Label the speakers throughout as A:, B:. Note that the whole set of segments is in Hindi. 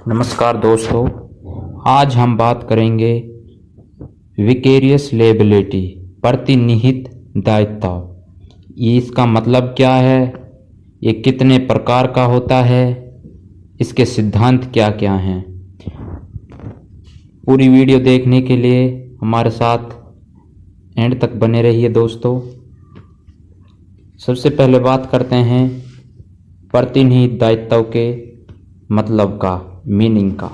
A: नमस्कार दोस्तों, आज हम बात करेंगे विकेरियस लेबिलिटी, प्रतिनिहित दायित्व। ये इसका मतलब क्या है, ये कितने प्रकार का होता है, इसके सिद्धांत क्या क्या हैं। पूरी वीडियो देखने के लिए हमारे साथ एंड तक बने रहिए दोस्तों। सबसे पहले बात करते हैं प्रतिनिहित दायित्व के मतलब का, मीनिंग का।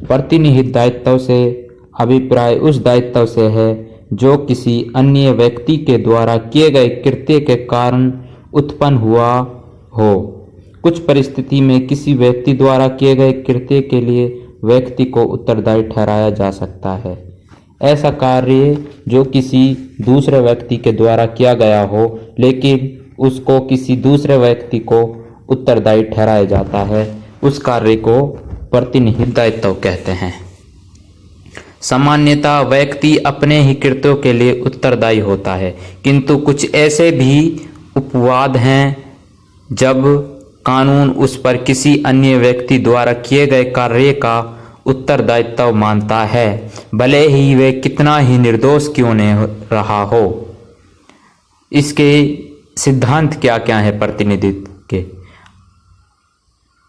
A: प्रतिनिहित दायित्व से अभिप्राय उस दायित्व से है जो किसी अन्य व्यक्ति के द्वारा किए गए कृत्य के कारण उत्पन्न हुआ हो। कुछ परिस्थिति में किसी व्यक्ति द्वारा किए गए कृत्य के लिए व्यक्ति को उत्तरदायी ठहराया जा सकता है। ऐसा कार्य जो किसी दूसरे व्यक्ति के द्वारा किया गया हो लेकिन उसको किसी दूसरे व्यक्ति को उत्तरदायी ठहराया जाता है, उस कार्य को प्रतिनिहित दायित्व कहते हैं। सामान्यतः व्यक्ति अपने ही कृत्यों के लिए उत्तरदायी होता है, किंतु कुछ ऐसे भी अपवाद हैं जब कानून उस पर किसी अन्य व्यक्ति द्वारा किए गए कार्य का उत्तरदायित्व मानता है, भले ही वे कितना ही निर्दोष क्यों नहीं रहा हो। इसके सिद्धांत क्या क्या है प्रतिनिधित्व के?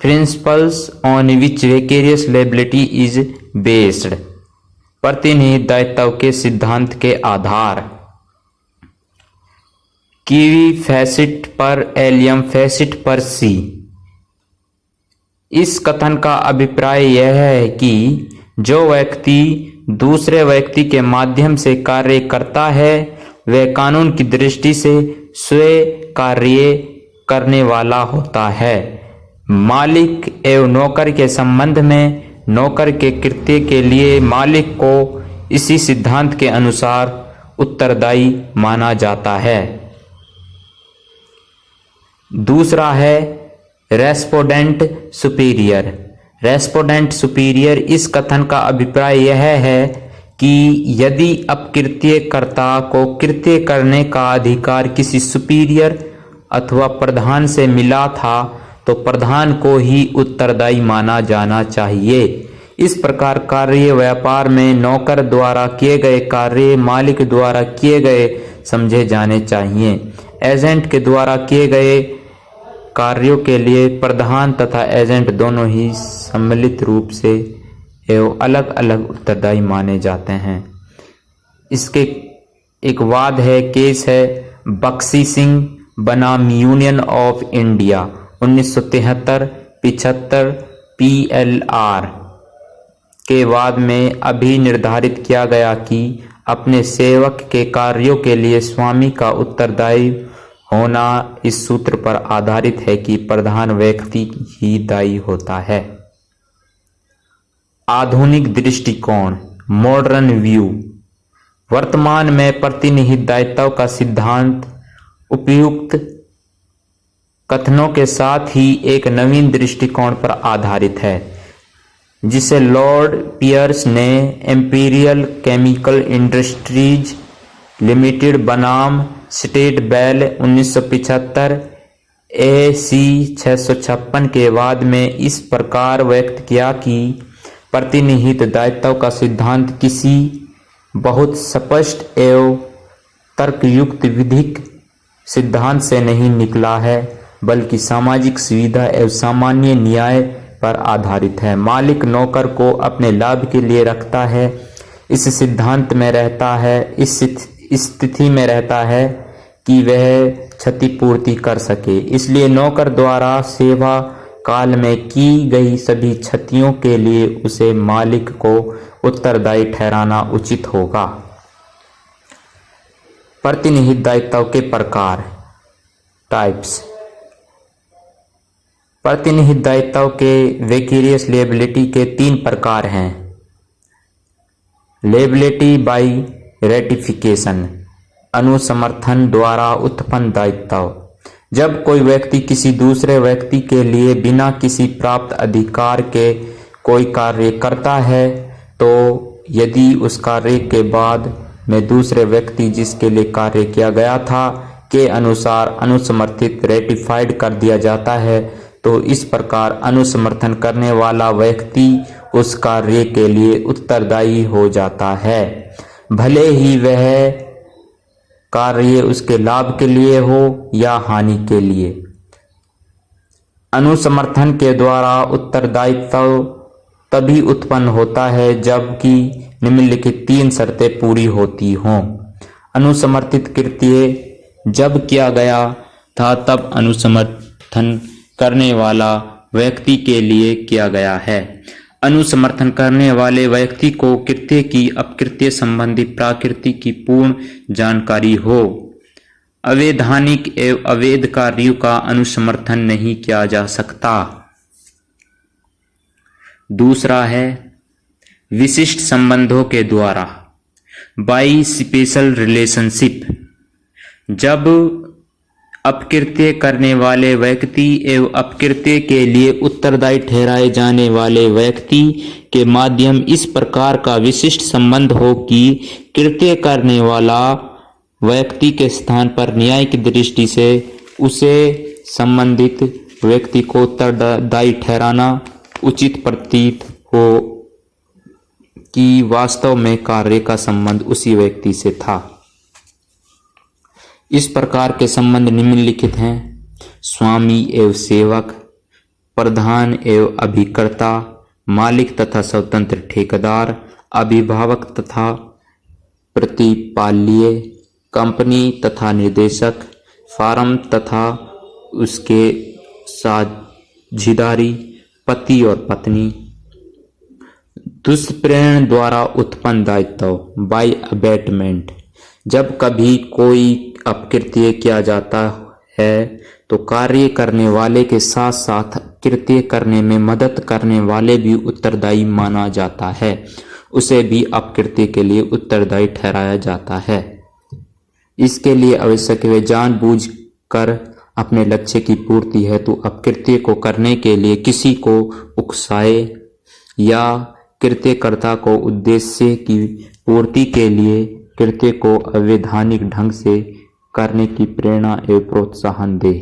A: Principles on which vicarious liability is based, प्रतिनिहित दायित्व के सिद्धांत के आधार। कीवी फैसिट पर एलियम फैसिट पर सी। इस कथन का अभिप्राय यह है कि जो व्यक्ति दूसरे व्यक्ति के माध्यम से कार्य करता है वह कानून की दृष्टि से स्वयं कार्य करने वाला होता है। मालिक एवं नौकर के संबंध में नौकर के कृत्य के लिए मालिक को इसी सिद्धांत के अनुसार उत्तरदायी माना जाता है। दूसरा है रेस्पोंडेंट सुपीरियर। रेस्पोंडेंट सुपीरियर, इस कथन का अभिप्राय यह है कि यदि अपकृत्यकर्ता को कृत्य करने का अधिकार किसी सुपीरियर अथवा प्रधान से मिला था तो प्रधान को ही उत्तरदायी माना जाना चाहिए। इस प्रकार कार्य व्यापार में नौकर द्वारा किए गए कार्य मालिक द्वारा किए गए समझे जाने चाहिए। एजेंट के द्वारा किए गए कार्यों के लिए प्रधान तथा एजेंट दोनों ही सम्मिलित रूप से एवं अलग अलग उत्तरदायी माने जाते हैं। इसके एक वाद है, केस है बख्शी सिंह बनाम यूनियन ऑफ इंडिया 1973-75 PLR के बाद में अभी निर्धारित किया गया कि अपने सेवक के कार्यों के लिए स्वामी का उत्तरदायी होना इस सूत्र पर आधारित है कि प्रधान व्यक्ति ही दायी होता है। आधुनिक दृष्टिकोण, मॉडर्न व्यू। वर्तमान में प्रतिनिहित दायित्व का सिद्धांत उपयुक्त कथनों के साथ ही एक नवीन दृष्टिकोण पर आधारित है, जिसे लॉर्ड पियर्स ने इंपीरियल केमिकल इंडस्ट्रीज लिमिटेड बनाम स्टेट बेल 1975 AC 656 के बाद में इस प्रकार व्यक्त किया कि प्रतिनिहित दायित्व का सिद्धांत किसी बहुत स्पष्ट एवं तर्कयुक्त विधिक सिद्धांत से नहीं निकला है, बल्कि सामाजिक सुविधा एवं सामान्य न्याय पर आधारित है। मालिक नौकर को अपने लाभ के लिए रखता है, इस सिद्धांत में रहता है, इस स्थिति में रहता है कि वह क्षतिपूर्ति कर सके। इसलिए नौकर द्वारा सेवा काल में की गई सभी क्षतियों के लिए उसे मालिक को उत्तरदायी ठहराना उचित होगा। प्रतिनिहित दायित्व के प्रकार, टाइप्स। प्रतिनिहित दायित्व के विकेरियस लेबिलिटी के 3 प्रकार हैं। लेबिलिटी बाय रेटिफिकेशन, अनुसमर्थन द्वारा उत्पन्न दायित्व। जब कोई व्यक्ति किसी दूसरे व्यक्ति के लिए बिना किसी प्राप्त अधिकार के कोई कार्य करता है तो यदि उस कार्य के बाद में दूसरे व्यक्ति जिसके लिए कार्य किया गया था के अनुसार अनुसमर्थित रेटिफाइड कर दिया जाता है तो इस प्रकार अनुसमर्थन करने वाला व्यक्ति उस कार्य के लिए उत्तरदायी हो जाता है, भले ही वह कार्य उसके लाभ के लिए हो या हानि के लिए। अनुसमर्थन के द्वारा उत्तरदायित्व तभी उत्पन्न होता है जबकि निम्नलिखित 3 शर्तें पूरी होती हों। अनुसमर्थित कृत्य जब किया गया था तब अनुसमर्थन करने वाला व्यक्ति के लिए किया गया है। अनुसमर्थन करने वाले व्यक्ति को कृत्य की अपकृत्य संबंधी प्रकृति की पूर्ण जानकारी हो। अवैधानिक एवं अवैध कार्यों का अनुसमर्थन नहीं किया जा सकता। दूसरा है विशिष्ट संबंधों के द्वारा, बाई स्पेशल रिलेशनशिप। जब अपकृत्य करने वाले व्यक्ति एवं अपकृत्य के लिए उत्तरदायी ठहराए जाने वाले व्यक्ति के माध्यम इस प्रकार का विशिष्ट संबंध हो कि कृत्य करने वाला व्यक्ति के स्थान पर न्याय की दृष्टि से उसे संबंधित व्यक्ति को उत्तरदायी ठहराना उचित प्रतीत हो कि वास्तव में कार्य का संबंध उसी व्यक्ति से था। इस प्रकार के संबंध निम्नलिखित हैं: स्वामी एवं सेवक, प्रधान एवं अभिकर्ता, मालिक तथा स्वतंत्र ठेकेदार, अभिभावक तथा प्रतिपाल्य, कंपनी तथा निर्देशक, फार्म तथा उसके साझेदारी, पति और पत्नी। दुष्प्रेरण द्वारा उत्पन्न दायित्व, बाय अबेटमेंट। जब कभी कोई अपकृत्य किया जाता है तो कार्य करने वाले के साथ साथ कृत्य करने में मदद करने वाले भी उत्तरदायी माना जाता है, उसे भी अपकृत्य के लिए उत्तरदायी ठहराया जाता है। इसके लिए आवश्यक है जानबूझकर अपने लक्ष्य की पूर्ति हेतु अपकृत्य को करने के लिए किसी को उकसाए या कृत्यकर्ता को उद्देश्य की पूर्ति के लिए कृत्य को अवैधानिक ढंग से करने की प्रेरणा एवं प्रोत्साहन दे।